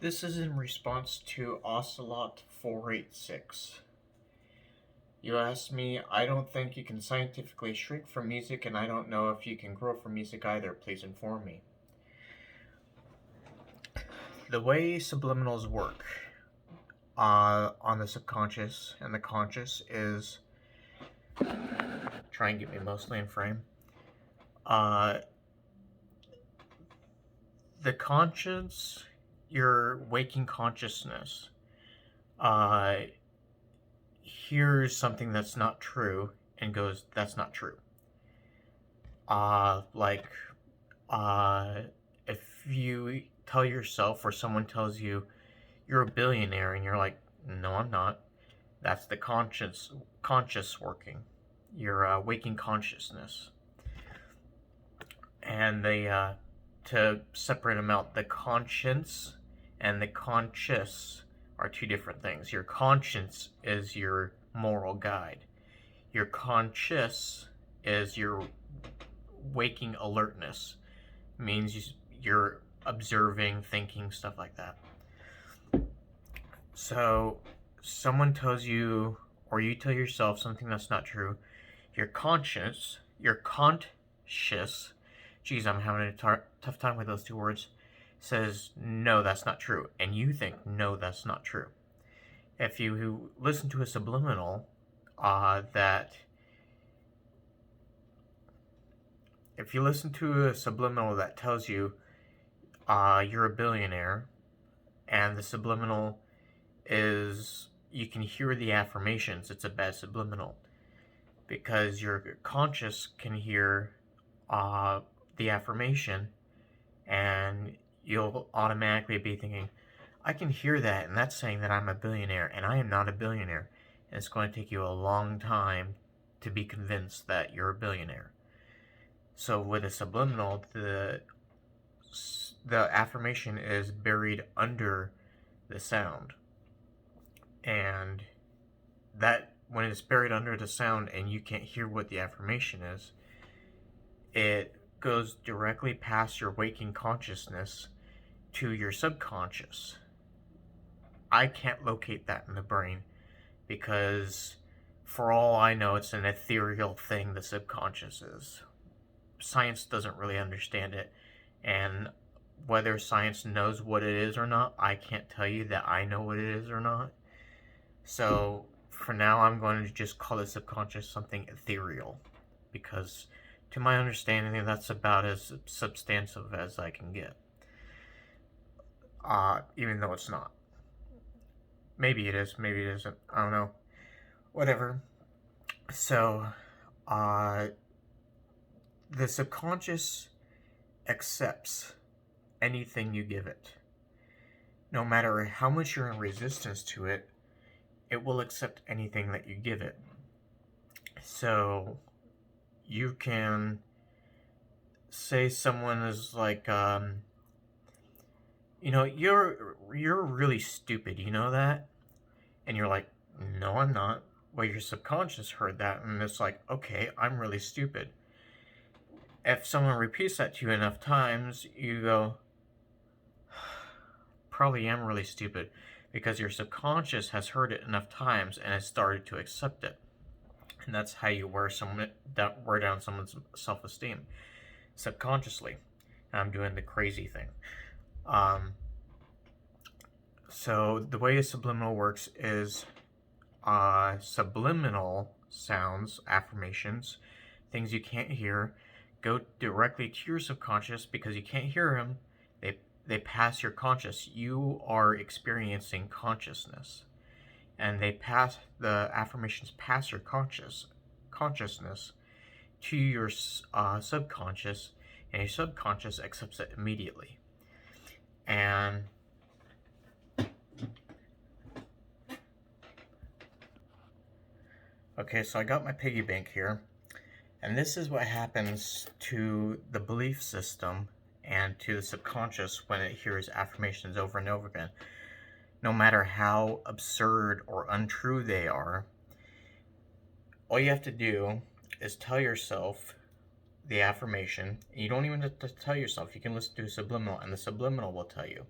This is in response to Ocelot 486. You asked me, I don't think you can scientifically shrink from music, and I don't know if you can grow from music either. Please inform me. The way subliminals work on the subconscious and the conscious is, try and get me mostly in frame. The conscience, your waking consciousness, hears something that's not true and goes, that's not true. Like, if you tell yourself or someone tells you you're a billionaire and you're like, no, I'm not. That's the conscious working. Your waking consciousness. And they, to separate them out, the conscience and the conscious are two different things. Your conscience is your moral guide. Your conscious is your waking alertness. It means you're observing, thinking, stuff like that. So someone tells you, or you tell yourself something that's not true, your conscious, geez, I'm having a tough time with those two words, says, no, that's not true. And you think, no, that's not true. If you listen to a subliminal, that tells you you're a billionaire, and the subliminal is, you can hear the affirmations, it's a bad subliminal. Because your conscious can hear the affirmation, and you'll automatically be thinking, I can hear that, and that's saying that I'm a billionaire, and I am not a billionaire. And it's going to take you a long time to be convinced that you're a billionaire. So with a subliminal, the affirmation is buried under the sound. And that, when it's buried under the sound and you can't hear what the affirmation is, it goes directly past your waking consciousness to your subconscious. I can't locate that in the brain because, for all I know, it's an ethereal thing, the subconscious is. Science doesn't really understand it, and whether science knows what it is or not, I can't tell you that I know what it is or not. So for now, I'm going to just call the subconscious something ethereal, because to my understanding, that's about as substantive as I can get. Even though it's not. Maybe it is, maybe it isn't. I don't know. Whatever. So, the subconscious accepts anything you give it. No matter how much you're in resistance to it, it will accept anything that you give it. So you can say someone is like, you're really stupid, you know that? And you're like, no, I'm not. Well, your subconscious heard that, and it's like, okay, I'm really stupid. If someone repeats that to you enough times, you go, probably am really stupid, because your subconscious has heard it enough times and has started to accept it. And that's how you wear down someone's self-esteem, subconsciously. And I'm doing the crazy thing. So the way a subliminal works is subliminal sounds, affirmations, things you can't hear, go directly to your subconscious because you can't hear them. They pass your conscious. You are experiencing consciousness, and the affirmations pass your consciousness to your subconscious, and your subconscious accepts it immediately. And okay, so I got my piggy bank here, and this is what happens to the belief system and to the subconscious when it hears affirmations over and over again. No matter how absurd or untrue they are, all you have to do is tell yourself the affirmation. You don't even have to tell yourself. You can listen to a subliminal, and the subliminal will tell you.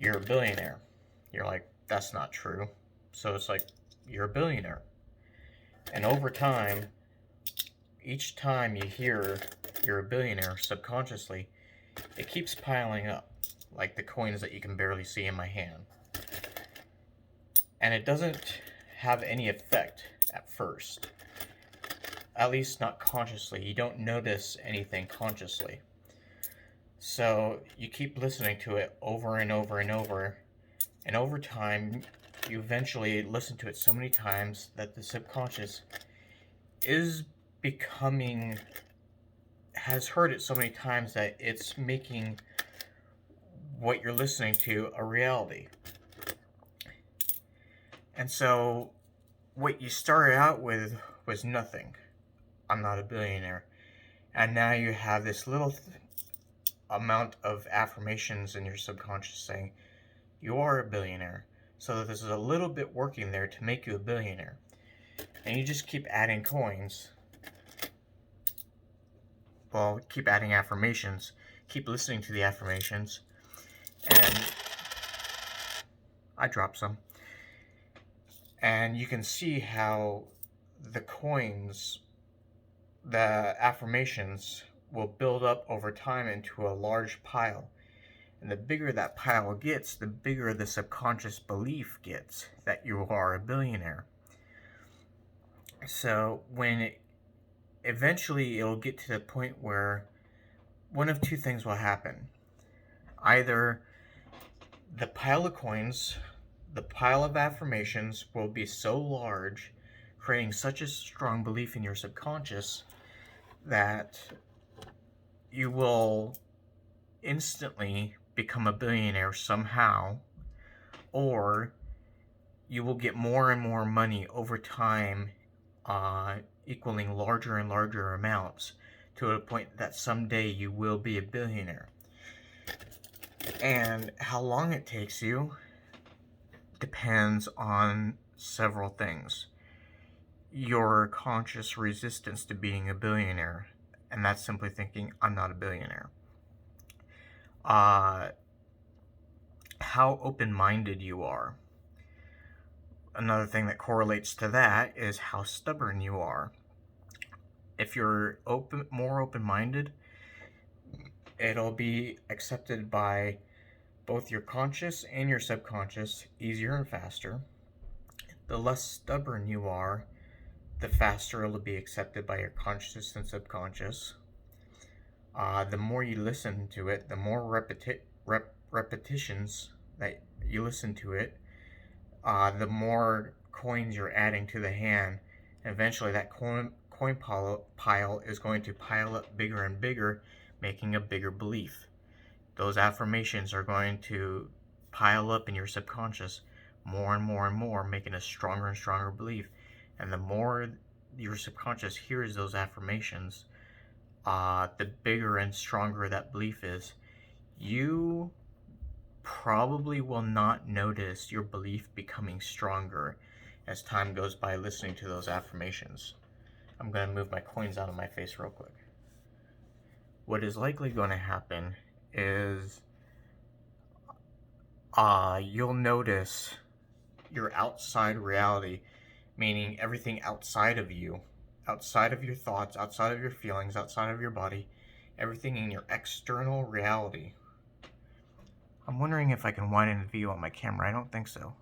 you're a billionaire. You're like, that's not true. So it's like, you're a billionaire. And over time, each time you hear you're a billionaire subconsciously, it keeps piling up, like the coins that you can barely see in my hand. And it doesn't have any effect at first. At least not consciously. You don't notice anything consciously. So you keep listening to it over and over and over. And over time, you eventually listen to it so many times that the subconscious is has heard it so many times that it's making what you're listening to a reality. And so what you started out with was nothing. I'm not a billionaire. And now you have this little amount of affirmations in your subconscious saying, you are a billionaire. So there's a little bit working there to make you a billionaire. And you just keep adding coins. Well, keep adding affirmations. Keep listening to the affirmations. And I dropped some. And you can see how the coins, the affirmations, will build up over time into a large pile. And the bigger that pile gets, the bigger the subconscious belief gets that you are a billionaire. So eventually it'll get to the point where one of two things will happen. Either the pile of coins, the pile of affirmations will be so large, creating such a strong belief in your subconscious that you will instantly become a billionaire somehow, or you will get more and more money over time, equaling larger and larger amounts to a point that someday you will be a billionaire. And how long it takes you depends on several things. Your conscious resistance to being a billionaire, and that's simply thinking, I'm not a billionaire. How open-minded you are. Another thing that correlates to that is how stubborn you are. If you're more open-minded, it'll be accepted by both your conscious and your subconscious easier and faster. The less stubborn you are, the faster it'll be accepted by your conscious and subconscious. The more you listen to it, the more repetitions that you listen to it, the more coins you're adding to the hand. And eventually that coin pile is going to pile up bigger and bigger, making a bigger belief. Those affirmations are going to pile up in your subconscious more and more and more, making a stronger and stronger belief. And the more your subconscious hears those affirmations, the bigger and stronger that belief is. You probably will not notice your belief becoming stronger as time goes by listening to those affirmations. I'm going to move my coins out of my face real quick. What is likely going to happen is you'll notice your outside reality, meaning everything outside of you, outside of your thoughts, outside of your feelings, outside of your body, everything in your external reality. I'm wondering if I can widen the view on my camera. I don't think so.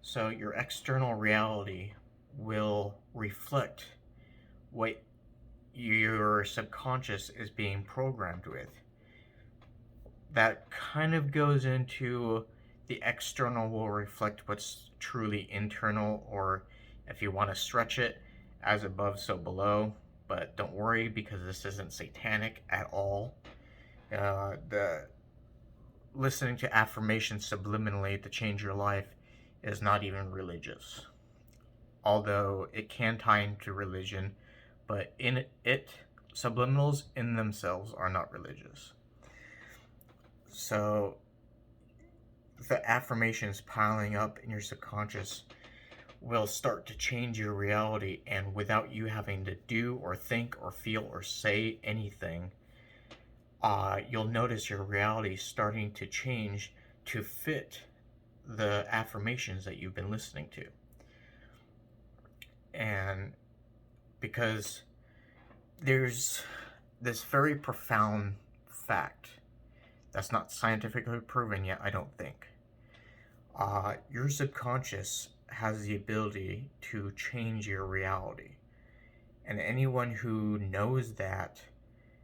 So your external reality will reflect what your subconscious is being programmed with. That kind of goes into the external will reflect what's truly internal, or if you want to stretch it, as above so below. But don't worry, because this isn't satanic at all. The listening to affirmations subliminally to change your life is not even religious, although it can tie into religion, but subliminals in themselves are not religious. So the affirmations piling up in your subconscious will start to change your reality, and without you having to do or think or feel or say anything, you'll notice your reality starting to change to fit the affirmations that you've been listening to. And because there's this very profound fact that's not scientifically proven yet, I don't think. Your subconscious has the ability to change your reality. And anyone who knows that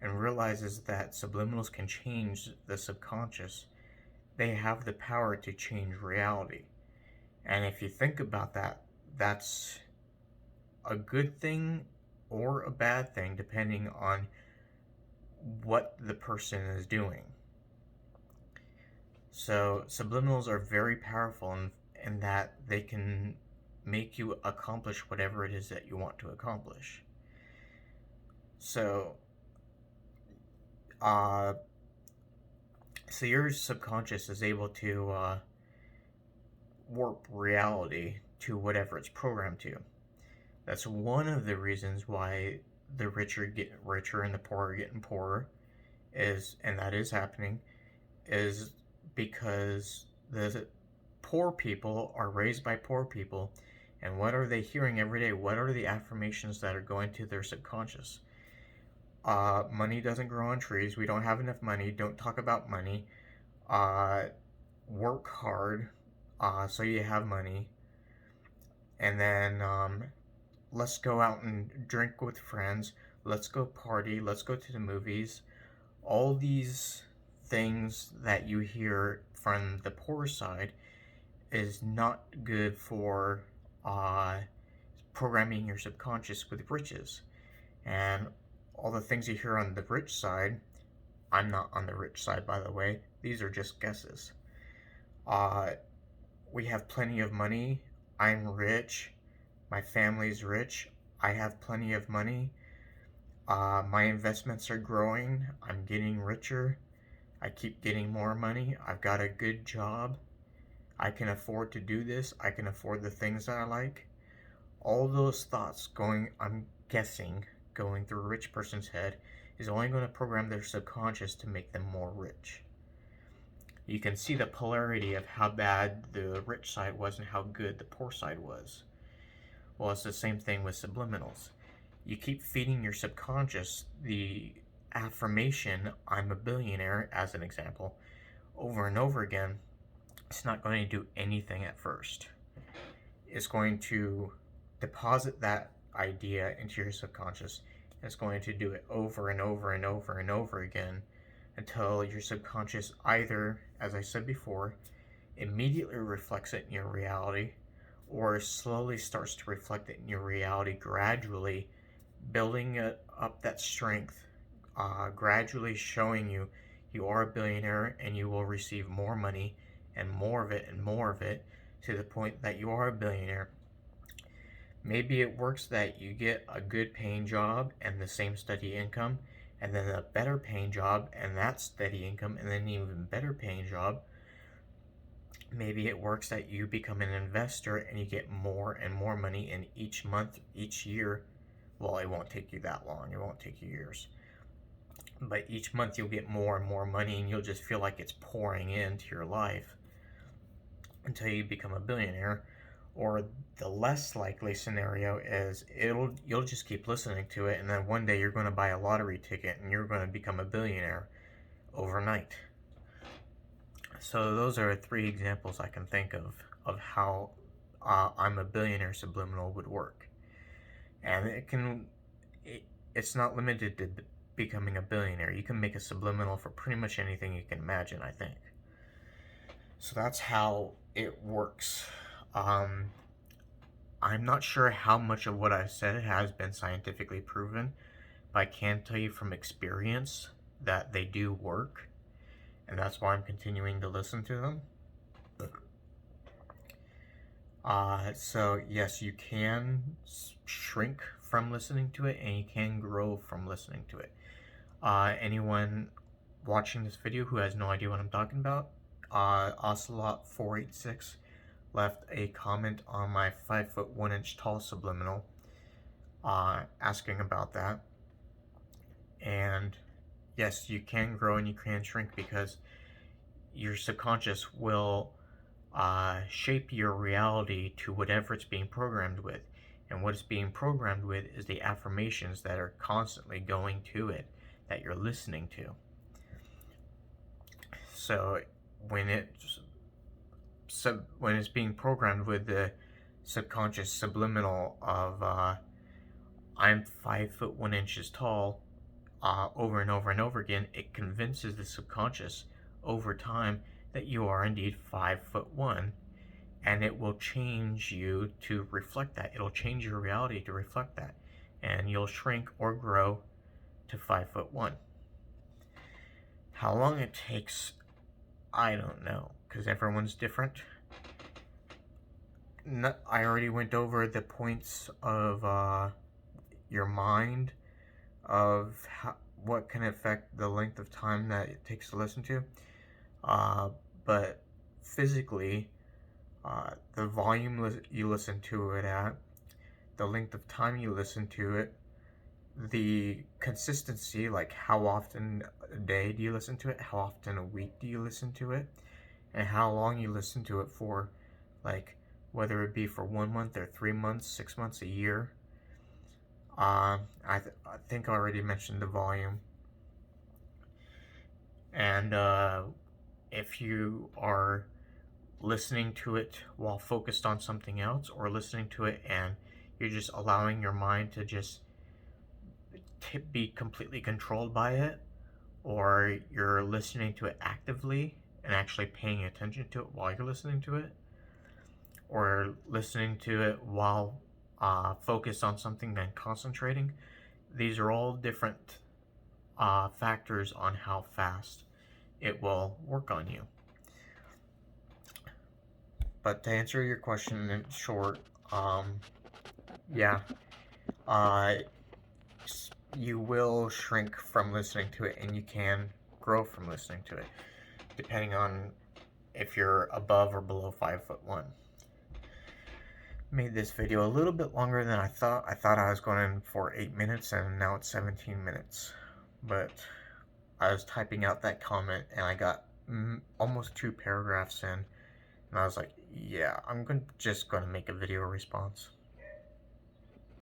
and realizes that subliminals can change the subconscious, they have the power to change reality. And if you think about that, that's a good thing or a bad thing depending on what the person is doing. So subliminals are very powerful in that they can make you accomplish whatever it is that you want to accomplish. So your subconscious is able to warp reality to whatever it's programmed to. That's one of the reasons why the richer get richer and the poorer getting poorer, and that is happening, is because the poor people are raised by poor people, and what are they hearing every day? What are the affirmations that are going to their subconscious? Money doesn't grow on trees. We don't have enough money. Don't talk about money. Work hard so you have money. And then let's go out and drink with friends. Let's go party. Let's go to the movies. All these things that you hear from the poor side is not good for programming your subconscious with riches. And all the things you hear on the rich side, I'm not on the rich side, by the way. These are just guesses. We have plenty of money. I'm rich. My family's rich. I have plenty of money. My investments are growing. I'm getting richer. I keep getting more money. I've got a good job. I can afford to do this. I can afford the things that I like. All those thoughts I'm guessing, going through a rich person's head is only going to program their subconscious to make them more rich. You can see the polarity of how bad the rich side was and how good the poor side was. Well, it's the same thing with subliminals. You keep feeding your subconscious the affirmation, I'm a billionaire, as an example, over and over again. It's not going to do anything at first. It's going to deposit that idea into your subconscious. It's going to do it over and over and over and over again until your subconscious either, as I said before, immediately reflects it in your reality, or slowly starts to reflect it in your reality gradually, building up that strength, gradually showing you are a billionaire and you will receive more money and more of it to the point that you are a billionaire. Maybe it works that you get a good paying job and the same steady income, and then a better paying job and that steady income, and then an even better paying job. Maybe it works that you become an investor and you get more and more money in each month, each year. Well, it won't take you that long. It won't take you years. But each month you'll get more and more money and you'll just feel like it's pouring into your life until you become a billionaire. Or the less likely scenario is you'll just keep listening to it, and then one day you're going to buy a lottery ticket and you're going to become a billionaire overnight. So those are 3 examples I can think of how I'm a billionaire subliminal would work. And it's not limited to becoming a billionaire. You can make a subliminal for pretty much anything you can imagine, I think. So that's how it works. I'm not sure how much of what I've said has been scientifically proven, but I can tell you from experience that they do work, and that's why I'm continuing to listen to them. So yes, you can shrink from listening to it, and you can grow from listening to it. Anyone watching this video who has no idea what I'm talking about, Ocelot486 left a comment on my 5 foot 1 inch tall subliminal, asking about that. And yes, you can grow and you can shrink because your subconscious will shape your reality to whatever it's being programmed with. And what it's being programmed with is the affirmations that are constantly going to it, that you're listening to. So when it's being programmed with the subconscious subliminal of I'm 5 foot 1 inches tall, over and over and over again, it convinces the subconscious over time that you are indeed 5'1", and it will change you to reflect that. It'll change your reality to reflect that, and you'll shrink or grow to 5'1". How long it takes, I don't know, because everyone's different. I already went over the points of your mind, of what can affect the length of time that it takes to listen to. But physically, the volume you listen to it at, the length of time you listen to it, the consistency, like how often a day do you listen to it, how often a week do you listen to it, and how long you listen to it for, like whether it be for 1 month or 3 months, 6 months, a year. I think I already mentioned the volume. And if you are listening to it while focused on something else, or listening to it and you're just allowing your mind to just be completely controlled by it, or you're listening to it actively and actually paying attention to it while you're listening to it, or listening to it while focused on something and concentrating, these are all different factors on how fast it will work on you. But to answer your question in short, yeah, you will shrink from listening to it, and you can grow from listening to it, depending on if you're above or below 5'1". Made this video a little bit longer than I thought. I thought I was going in for 8 minutes, and now it's 17 minutes. But I was typing out that comment, and I got almost 2 paragraphs in, and I was like, yeah, I'm just going to make a video response.